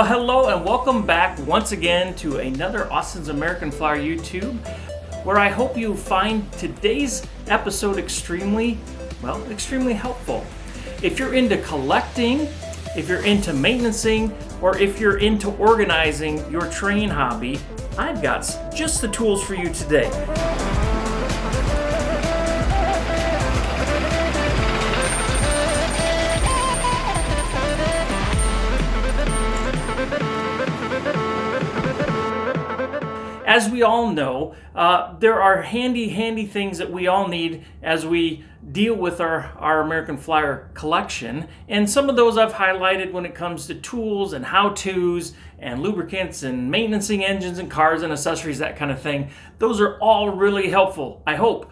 Well, hello and welcome back once again to another Austin's American Flyer YouTube, where I hope you find today's episode extremely helpful. If you're into collecting, if you're into maintenancing, or if you're into organizing your train hobby, I've got just the tools for you today. As we all know, there are handy things that we all need as we deal with our American Flyer collection. And some of those I've highlighted when it comes to tools and how-tos and lubricants and maintaining engines and cars and accessories, that kind of thing. Those are all really helpful, I hope.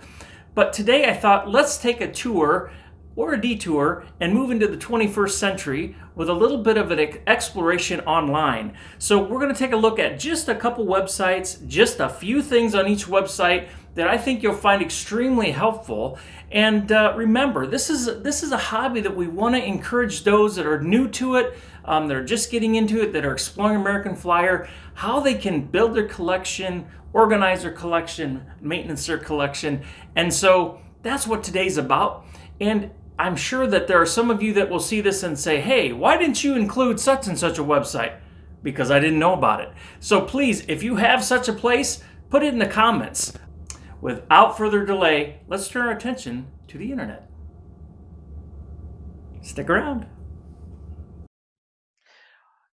But today I thought, let's take a tour or a detour and move into the 21st century with a little bit of an exploration online. So we're going to take a look at just a couple websites, just a few things on each website that I think you'll find extremely helpful. And remember, this is a hobby that we want to encourage those that are new to it, that are just getting into it, that are exploring American Flyer, how they can build their collection, organize their collection, maintenance their collection. And so that's what today's about. And I'm sure that there are some of you that will see this and say, hey, why didn't you include such and such a website? Because I didn't know about it. So please, if you have such a place, put it in the comments. Without further delay, let's turn our attention to the internet. Stick around.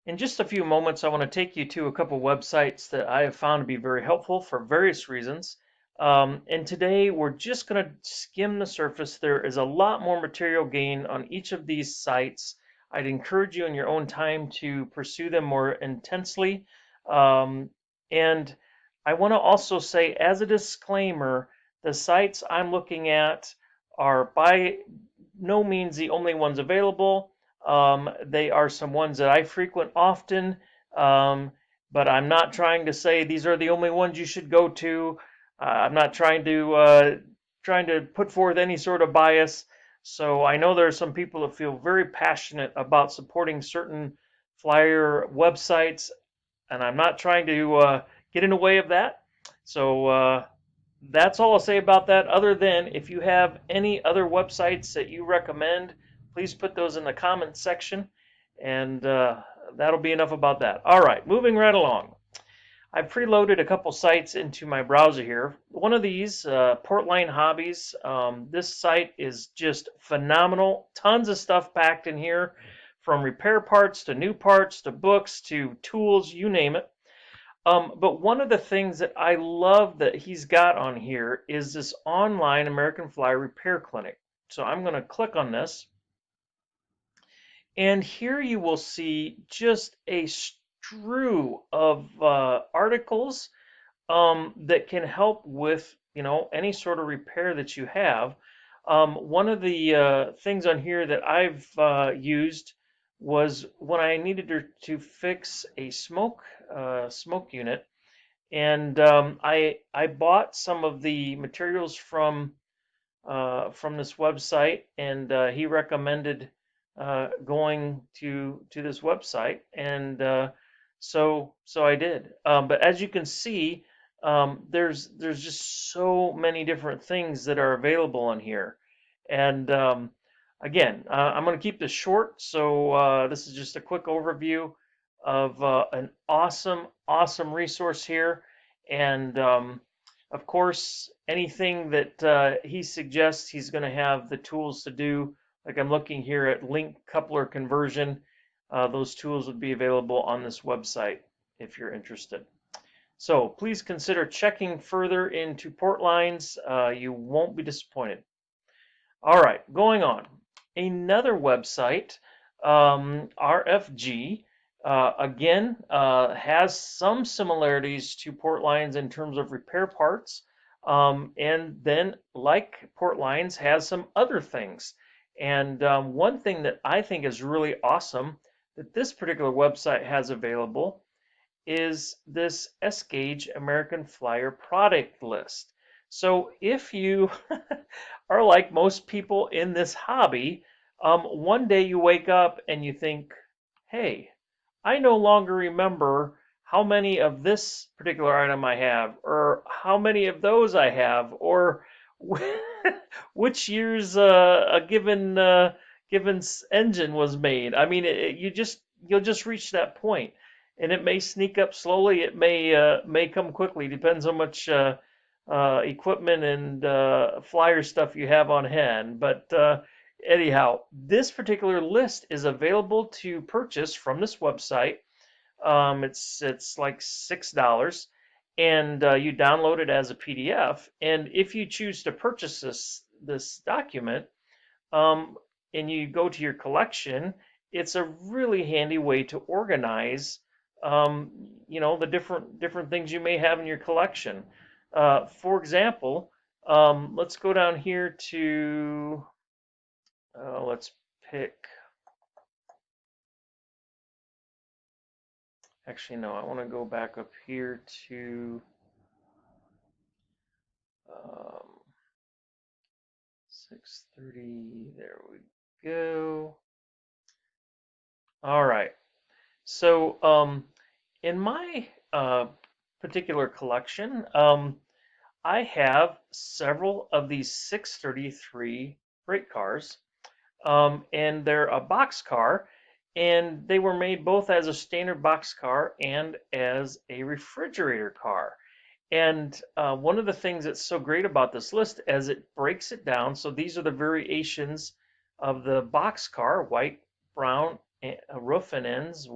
In just a few moments, I want to take you to a couple websites that I have found to be very helpful for various reasons. And today we're just going to skim the surface. There is a lot more material gained on each of these sites. I'd encourage you in your own time to pursue them more intensely. And I want to also say, as a disclaimer, the sites I'm looking at are by no means the only ones available. They are some ones that I frequent often, but I'm not trying to say these are the only ones you should go to. I'm not trying to put forth any sort of bias. So I know there are some people that feel very passionate about supporting certain flyer websites, and I'm not trying to get in the way of that. So that's all I'll say about that, other than if you have any other websites that you recommend, please put those in the comments section, and that'll be enough about that. All right, moving right along. I've preloaded a couple sites into my browser here. One of these, Portlines Hobbies, this site is just phenomenal. Tons of stuff packed in here, from repair parts to new parts to books to tools, you name it. But one of the things that I love that he's got on here is this online American Flyer repair clinic. So I'm going to click on this. And here you will see just a strew of articles that can help with any sort of repair that you have. One of the things on here that I've used was when I needed to fix a smoke unit, and I bought some of the materials from this website, and he recommended going to this website, and so I did. But as you can see, there's just so many different things that are available on here. And again, I'm going to keep this short, so this is just a quick overview of an awesome resource here. And of course, anything that he suggests, he's going to have the tools to do. Like I'm looking here at link coupler conversion. Those tools would be available on this website if you're interested. So please consider checking further into Portlines. You won't be disappointed. All right, going on. Another website, RFG, again, has some similarities to Portlines in terms of repair parts, and then, like Portlines, has some other things. And one thing that I think is really awesome that this particular website has available is this SGauge American Flyer product list. So if you are like most people in this hobby, one day you wake up and you think, hey, I no longer remember how many of this particular item I have, or how many of those I have, or which year's given engine was made. I mean, you'll just reach that point, and it may sneak up slowly. It may come quickly. Depends how much equipment and flyer stuff you have on hand. But anyhow, this particular list is available to purchase from this website. It's like $6, and you download it as a PDF. And if you choose to purchase this document, um, and you go to your collection, it's a really handy way to organize, the different things you may have in your collection. For example, let's go down here to let's pick. Actually, no, I want to go back up here to um, 630. There we go. All right. So in my particular collection, I have several of these 633 freight cars, and they're a box car, and they were made both as a standard box car and as a refrigerator car. And one of the things that's so great about this list is it breaks it down. So these are the variations of the box car: white, brown, roof and ends,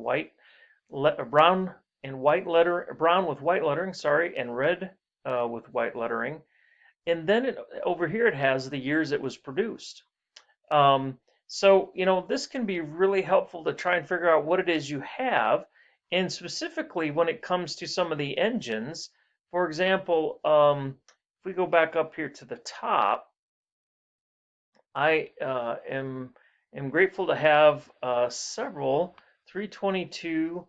brown and white letter, brown with white lettering, sorry, and red with white lettering. And then over here it has the years it was produced. So, this can be really helpful to try and figure out what it is you have. And specifically when it comes to some of the engines, for example, if we go back up here to the top, I am grateful to have several 322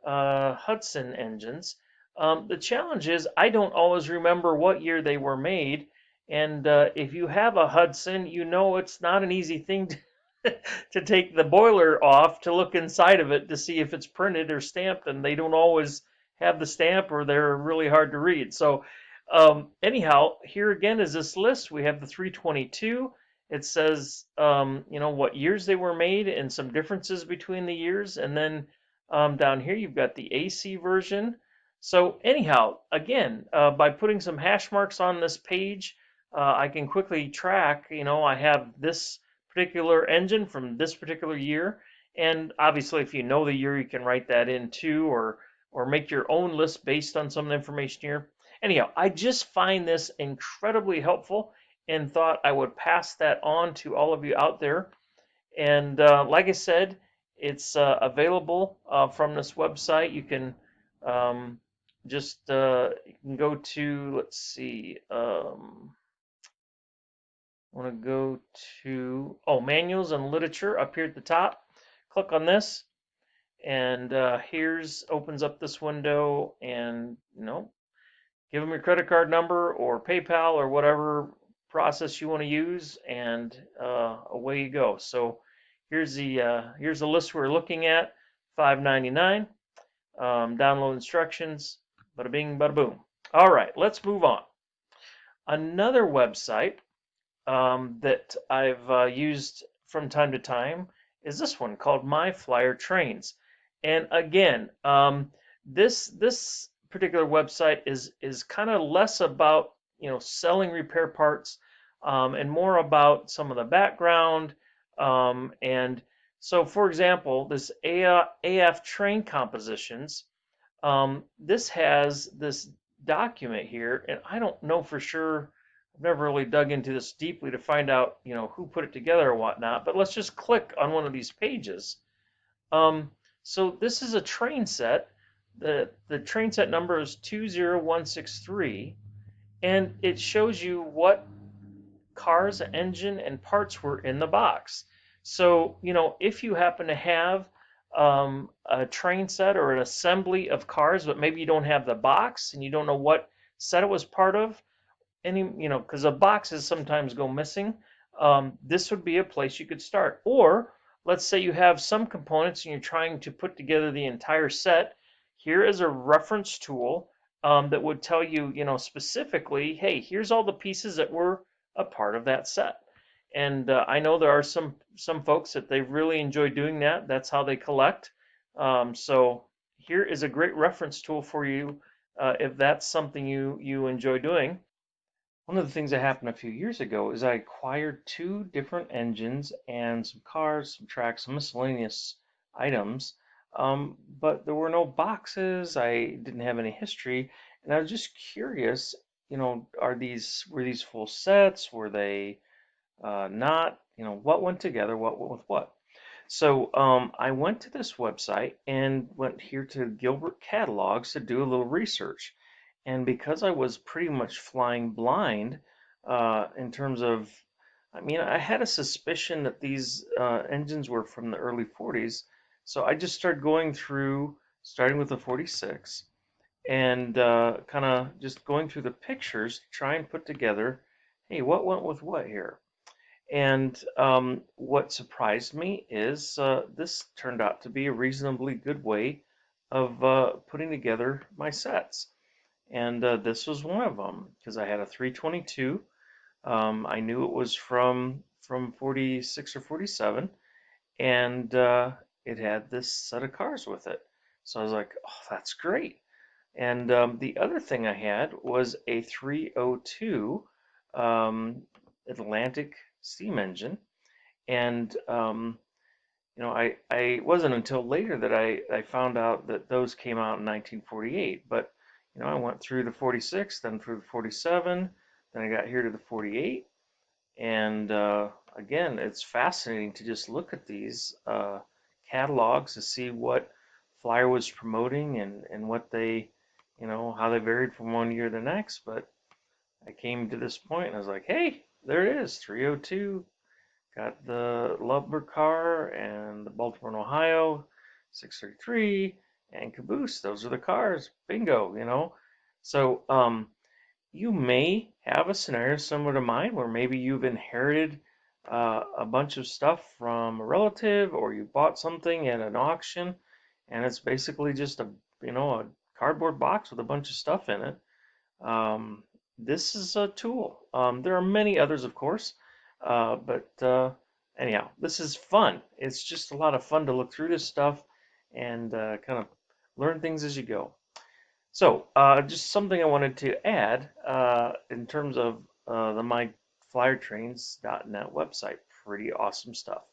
Hudson engines. The challenge is I don't always remember what year they were made. And if you have a Hudson, it's not an easy thing to take the boiler off to look inside of it to see if it's printed or stamped, and they don't always have the stamp, or they're really hard to read. So anyhow, here again is this list. We have the 322. It says what years they were made and some differences between the years, and then down here you've got the AC version. So anyhow, again, by putting some hash marks on this page, I can quickly track, I have this particular engine from this particular year. And obviously, if you know the year, you can write that in too, or make your own list based on some of the information here. Anyhow, I just find this incredibly helpful and thought I would pass that on to all of you out there. And like I said, it's available from this website. You can you can go to, let's see, I want to go to, manuals and literature up here at the top. Click on this, and opens up this window, and give them your credit card number or PayPal or whatever process you want to use, and away you go. So here's the list we're looking at, $5.99. Download instructions, bada bing, bada boom. All right, let's move on. Another website that I've used from time to time is this one called My Flyer Trains. And again, this particular website is kind of less about selling repair parts, and more about some of the background. And so, for example, this AF train compositions, this has this document here, and I don't know for sure. I've never really dug into this deeply to find out, who put it together or whatnot, but let's just click on one of these pages. So this is a train set. The train set number is 20163, and it shows you what cars, engine, and parts were in the box. So, if you happen to have a train set or an assembly of cars, but maybe you don't have the box and you don't know what set it was part of, because the boxes sometimes go missing, this would be a place you could start. Or let's say you have some components and you're trying to put together the entire set. Here is a reference tool that would tell you, specifically, hey, here's all the pieces that were a part of that set. And I know there are some folks that they really enjoy doing that. That's how they collect. So here is a great reference tool for you if that's something you enjoy doing. One of the things that happened a few years ago is I acquired two different engines and some cars, some tracks, some miscellaneous items, but there were no boxes. I didn't have any history, and I was just curious. Were these full sets? Were they not? What went together? What went with what? So I went to this website and went here to Gilbert Catalogs to do a little research. And because I was pretty much flying blind in terms of, I mean, I had a suspicion that these engines were from the early 40s. So I just started going through, starting with the 46, and kind of just going through the pictures to try and put together, hey, what went with what here? And what surprised me is this turned out to be a reasonably good way of putting together my sets. And this was one of them because I had a 322. I knew it was from 46 or 47, and it had this set of cars with it. So I was like, oh, that's great. And the other thing I had was a 302 Atlantic steam engine. And I it wasn't until later that I found out that those came out in 1948. But I went through the 46, then through the 47, then I got here to the 48, and again, it's fascinating to just look at these catalogs to see what Flyer was promoting and what they, how they varied from one year to the next. But I came to this point and I was like, hey, there it is, 302. Got the lumber car and the Baltimore and Ohio 633 and Caboose. Those are the cars. Bingo. So you may have a scenario similar to mine where maybe you've inherited a bunch of stuff from a relative, or you bought something at an auction and it's basically just a cardboard box with a bunch of stuff in it. This is a tool. There are many others, of course, but anyhow, this is fun. It's just a lot of fun to look through this stuff and kind of learn things as you go. So, just something I wanted to add in terms of the myflyertrains.net website. Pretty awesome stuff.